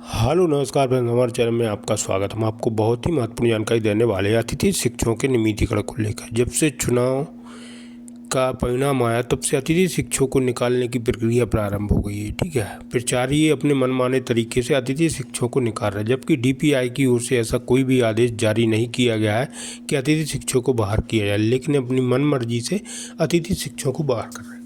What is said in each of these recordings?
Hello नमस्कार friends, हमारे channel में आपका स्वागत। हम आपको बहुत ही महत्वपूर्ण जानकारी देने वाले हैं अतिथि शिक्षकों के नियमितीकरण को लेकर। जब से चुनाव का परिणाम आया तब से अतिथि शिक्षकों को निकालने की प्रक्रिया प्रारंभ हो गई है। ठीक है, प्राचार्य अपने मनमाने तरीके से अतिथि शिक्षकों को निकाल रहे हैं, जबकि डीपीआई की ओर से ऐसा कोई भी आदेश जारी नहीं किया गया है कि अतिथि शिक्षकों को बाहर किया जाए, लेकिन अपनी मनमर्जी से अतिथि शिक्षकों को बाहर कर रहे हैं।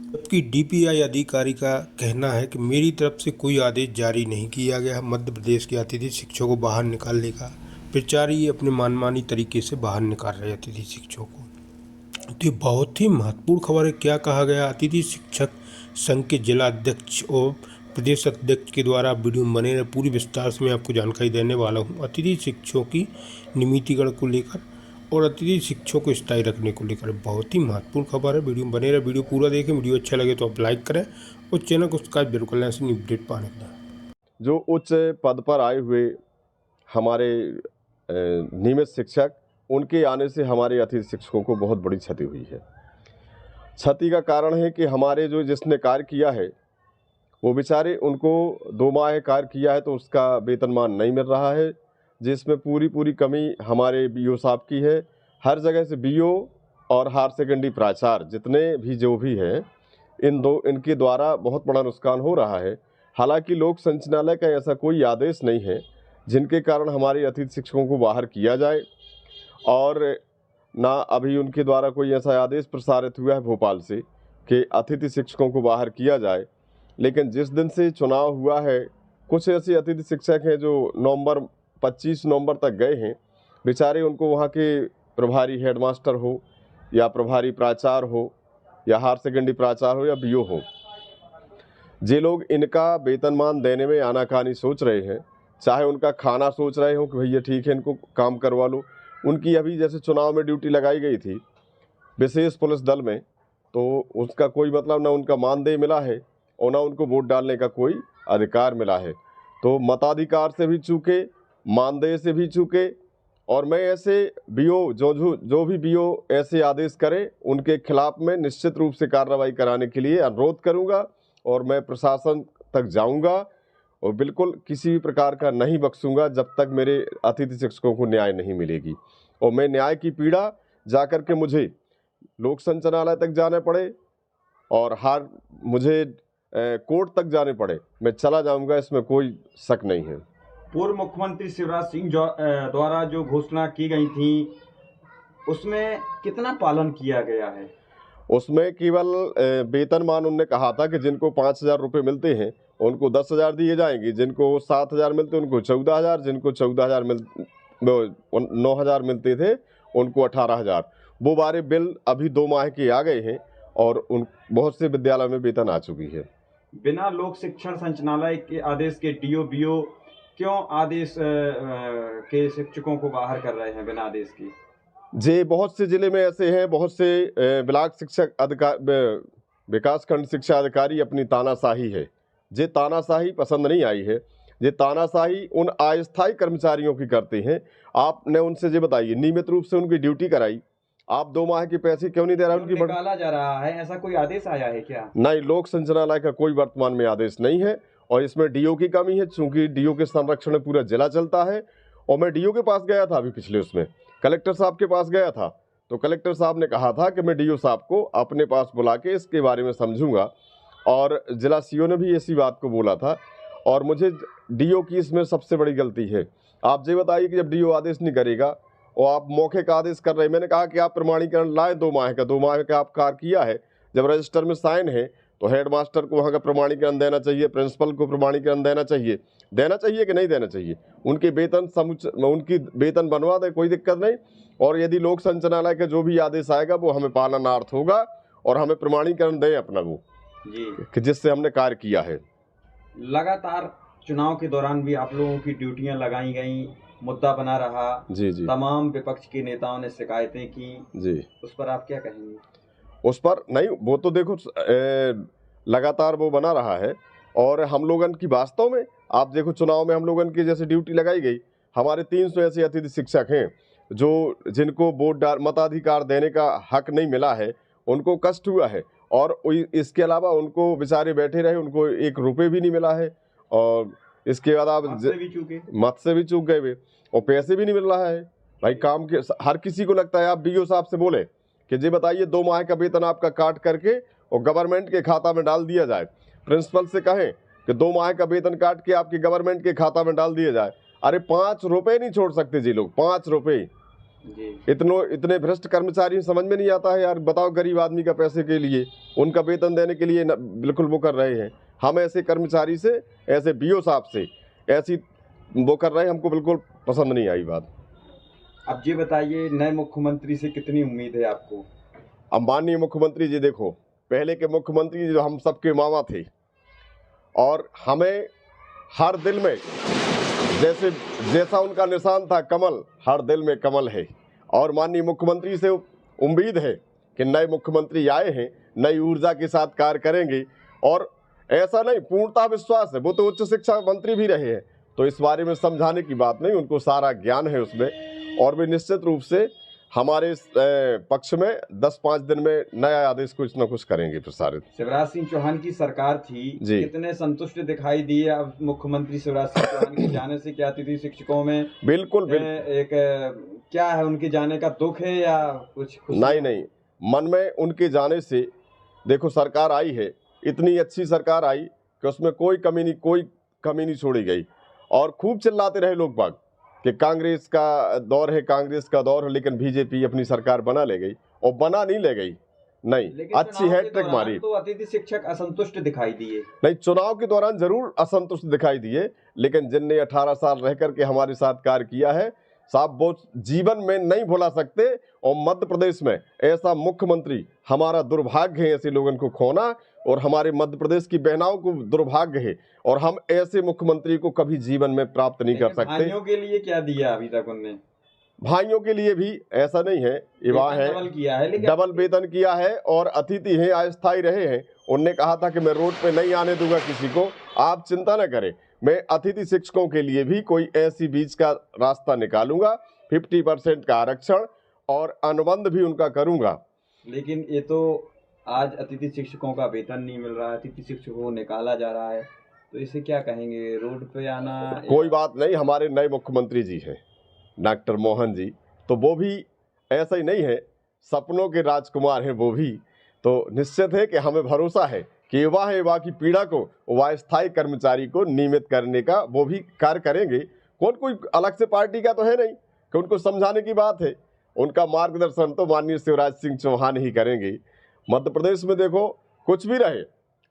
जबकि डीपीआई अधिकारी का कहना है कि मेरी तरफ से कोई आदेश जारी नहीं किया गया है मध्य प्रदेश के अतिथि शिक्षकों को बाहर निकालने का। प्राचार्य अपने मनमानी तरीके से बाहर निकाल रहे अतिथि शिक्षकों को। तो ये बहुत ही महत्वपूर्ण खबर है। क्या कहा गया? अतिथि शिक्षक संघ के जिला अध्यक्ष और प्रदेश अध्यक्ष के द्वारा वीडियो में बने रहे। पूरी विस्तार से मैं आपको जानकारी देने वाला हूँ अतिथि शिक्षकों की नियमितीकरण को लेकर और अतिथि शिक्षकों को स्थायी रखने को लेकर। बहुत ही महत्वपूर्ण खबर है। वीडियो में बने रहे, वीडियो पूरा देखें। वीडियो अच्छा लगे तो आप लाइक करें और चैनल को सब्सक्राइब जरूर करें ऐसे अपडेट पाने के लिए। जो उच्च पद पर आए हुए हमारे नियमित शिक्षक, उनके आने से हमारे अतिथि शिक्षकों को बहुत बड़ी क्षति हुई है। क्षति का कारण है कि हमारे जो जिसने कार्य किया है वो बेचारे, उनको 2 माह कार्य किया है तो उसका वेतनमान नहीं मिल रहा है, जिसमें पूरी कमी हमारे बीओ साहब की है। हर जगह से बीओ और हायर सेकेंडरी प्राचार्य जितने भी जो भी हैं, इनके द्वारा बहुत बड़ा नुकसान हो रहा है। हालांकि लोक संचालनालय का ऐसा कोई आदेश नहीं है जिनके कारण हमारे अतिथि शिक्षकों को बाहर किया जाए, और ना अभी उनके द्वारा कोई ऐसा आदेश प्रसारित हुआ है भोपाल से कि अतिथि शिक्षकों को बाहर किया जाए। लेकिन जिस दिन से चुनाव हुआ है, कुछ ऐसे अतिथि शिक्षक हैं जो 25 नवंबर तक गए हैं, बेचारे उनको वहाँ के प्रभारी हेडमास्टर हो या प्रभारी प्राचार्य हो या हायर सेकेंडरी प्राचार्य हो या बीओ हो, जे लोग इनका वेतनमान देने में आनाकानी सोच रहे हैं, चाहे उनका खाना सोच रहे हो कि भैया ठीक है इनको काम करवा लो। उनकी अभी जैसे चुनाव में ड्यूटी लगाई गई थी विशेष पुलिस दल में, तो उसका कोई मतलब ना उनका मानदेय मिला है और ना उनको वोट डालने का कोई अधिकार मिला है। तो मताधिकार से भी चूके, मानदेय से भी चूके। और मैं ऐसे बीओ जो भी बीओ ऐसे आदेश करे उनके खिलाफ में निश्चित रूप से कार्रवाई कराने के लिए अनुरोध करूंगा और मैं प्रशासन तक जाऊंगा और बिल्कुल किसी भी प्रकार का नहीं बख्शूंगा जब तक मेरे अतिथि शिक्षकों को न्याय नहीं मिलेगी। और मैं न्याय की पीड़ा जाकर के मुझे लोक संचालनालय तक जाने पड़े और मुझे कोर्ट तक जाने पड़े, मैं चला जाऊंगा, इसमें कोई शक नहीं है। पूर्व मुख्यमंत्री शिवराज सिंह द्वारा जो घोषणा की गई थी उसमें कितना पालन किया गया है? उसमें केवल वेतनमान उन्होंने कहा था कि जिनको 5,000 रुपये मिलते हैं उनको 10,000 दिए जाएंगे, जिनको 7,000 मिलते उनको 14,000, जिनको 9,000 मिलते थे उनको 18,000। वो बारे बिल अभी 2 माह के आ गए हैं और उन बहुत से विद्यालय में वेतन आ चुकी है। बिना लोक शिक्षण संचालनालय के आदेश के डीओ बीओ क्यों आदेश के शिक्षकों को बाहर कर रहे हैं बिना आदेश की? जे बहुत से जिले में ऐसे हैं, बहुत से ब्लॉक शिक्षक विकासखंड शिक्षा अधिकारी अपनी तानाशाही है, जे तानाशाही पसंद नहीं आई है। ये तानाशाही उन अस्थायी कर्मचारियों की करते हैं। आपने उनसे ये बताइए, नियमित रूप से उनकी ड्यूटी कराई, आप 2 माह के पैसे क्यों नहीं दे रहा? उनकी निकाला जा रहा है, ऐसा कोई आदेश आया है क्या? नहीं, लोक संचालनालय का कोई वर्तमान में आदेश नहीं है और इसमें डीओ की कमी है, चूंकि डीओ के संरक्षण में पूरा जिला चलता है। और मैं डीओ के पास गया था अभी पिछले उसमें, कलेक्टर साहब के पास गया था, तो कलेक्टर साहब ने कहा था कि मैं डीओ साहब को अपने पास बुला के इसके बारे में समझूंगा, और जिला सीओ ने भी इसी बात को बोला था। और मुझे डीओ की इसमें सबसे बड़ी गलती है। आप ये बताइए कि जब डीओ आदेश नहीं करेगा और आप मौके का आदेश कर रहे हैं, मैंने कहा कि आप प्रमाणीकरण लाए 2 माह का, 2 माह का आप कार्य किया है, जब रजिस्टर में साइन है तो हेडमास्टर को वहाँ का प्रमाणीकरण देना चाहिए, प्रिंसिपल को प्रमाणीकरण देना चाहिए कि नहीं देना चाहिए। उनके वेतन उनकी वेतन बनवा दे, कोई दिक्कत नहीं। और यदि लोक संचालनालय का जो भी आदेश आएगा वो हमें पालनार्थ होगा और हमें प्रमाणीकरण दें अपना वो कि जिससे हमने कार्य किया है। लगातार चुनाव के दौरान भी आप लोगों की ड्यूटियां लगाई गई, मुद्दा बना रहा। जी। तमाम विपक्ष के नेताओं ने शिकायतें की जी। उस पर आप क्या कहेंगे? उस पर नहीं, वो तो देखो लगातार वो बना रहा है। और हम लोगन की वास्तव में आप देखो, चुनाव में हम लोगन की जैसे ड्यूटी लगाई गई, हमारे 300 ऐसे अतिथि शिक्षक हैं जिनको वोट मताधिकार देने का हक नहीं मिला है, उनको कष्ट हुआ है। और इसके अलावा उनको बेचारे बैठे रहे, उनको 1 रुपये भी नहीं मिला है। और इसके बाद आप मत से भी चूके। मत से भी चूक गए वे, और पैसे भी नहीं मिल रहा है भाई काम के। हर किसी को लगता है, आप बीओ साहब से बोले कि जी बताइए 2 माह का वेतन आपका काट करके और गवर्नमेंट के खाता में डाल दिया जाए। प्रिंसिपल से कहें कि 2 माह का वेतन काट के आपके गवर्नमेंट के खाता में डाल दिया जाए, अरे 5 रुपए नहीं छोड़ सकते जी लोग, 5 रुपए। इतने भ्रष्ट कर्मचारी समझ में नहीं आता है यार। बताओ गरीब आदमी का पैसे के लिए, उनका वेतन देने के लिए बिल्कुल वो कर रहे हैं। हम ऐसे कर्मचारी से, ऐसे बीओ साहब से ऐसी वो कर रहे हैं, हमको बिल्कुल पसंद नहीं आई बात। अब ये बताइए, नए मुख्यमंत्री से कितनी उम्मीद है आपको? अब माननीय मुख्यमंत्री जी देखो, पहले के मुख्यमंत्री जो हम सबके मामा थे, और हमें हर दिल में जैसा उनका निशान था कमल, हर दिल में कमल है। और माननीय मुख्यमंत्री से उम्मीद है कि नए मुख्यमंत्री आए हैं, नई ऊर्जा के साथ कार्य करेंगे। और ऐसा नहीं, पूर्णतः विश्वास है, वो तो उच्च शिक्षा मंत्री भी रहे हैं, तो इस बारे में समझाने की बात नहीं, उनको सारा ज्ञान है उसमें। और वे निश्चित रूप से हमारे पक्ष में 10-5 दिन में नया आदेश कुछ न कुछ करेंगे प्रसारित। शिवराज सिंह चौहान की सरकार थी, कितने संतुष्ट दिखाई दिए अब मुख्यमंत्री शिवराज सिंह चौहान के जाने से? क्या अतिथि शिक्षकों में बिल्कुल एक क्या है, उनके जाने का दुख है या कुछ? नहीं, मन में उनके जाने से देखो सरकार आई है, इतनी अच्छी सरकार आई कि उसमें कोई कमी नहीं छोड़ी गई। और खूब चिल्लाते रहे लोग बाग कि कांग्रेस का दौर है, लेकिन बीजेपी अपनी सरकार बना ले गई, और बना नहीं ले गई, नहीं अच्छी हैट्रिक मारी। तो अतिथि शिक्षक असंतुष्ट दिखाई दिए। नहीं, चुनाव के दौरान जरूर असंतुष्ट दिखाई दिए, लेकिन जिनने 18 साल रह करके हमारे साथ कार्य किया है साहब, वो जीवन में नहीं भुला सकते। और मध्य प्रदेश में ऐसा मुख्यमंत्री, हमारा दुर्भाग्य है ऐसे लोगों को खोना, और हमारे मध्य प्रदेश की बहनाओं को दुर्भाग्य है, और हम ऐसे मुख्यमंत्री को कभी जीवन में प्राप्त नहीं कर सकते। भाइयों के लिए क्या दिया अभी तक उनने? भाइयों के लिए भी ऐसा नहीं है, युवा है, डबल किया है, लेकिन डबल वेतन किया है, और अतिथि हैं, अस्थायी रहे हैं। उनने कहा था कि मैं रोड पे नहीं आने दूंगा किसी को, आप चिंता न करें, मैं अतिथि शिक्षकों के लिए भी कोई ऐसी बीच का रास्ता निकालूंगा, 50% का आरक्षण और अनुबंध भी उनका करूंगा। लेकिन ये तो आज अतिथि शिक्षकों का वेतन नहीं मिल रहा है, अतिथि शिक्षकों को निकाला जा रहा है, तो इसे क्या कहेंगे? रोड पे आना? कोई बात नहीं, हमारे नए मुख्यमंत्री जी हैं डॉक्टर मोहन जी, तो वो भी ऐसा ही नहीं है, सपनों के राजकुमार हैं वो भी। तो निश्चित है कि हमें भरोसा है कि युवा की पीड़ा को, अस्थायी कर्मचारी को नियमित करने का वो भी कार्य करेंगे। कोई अलग से पार्टी का तो है नहीं कि उनको समझाने की बात है, उनका मार्गदर्शन तो माननीय शिवराज सिंह चौहान ही करेंगे। मध्य प्रदेश में देखो कुछ भी रहे,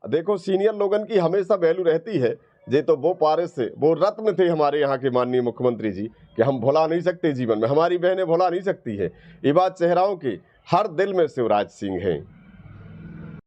देखो सीनियर लोगन की हमेशा वैल्यू रहती है। जे तो वो पारस से वो रत्न थे हमारे यहाँ के माननीय मुख्यमंत्री जी, कि हम भुला नहीं सकते जीवन में, हमारी बहनें भुला नहीं सकती है। ये बात चेहराओं की हर दिल में शिवराज सिंह हैं।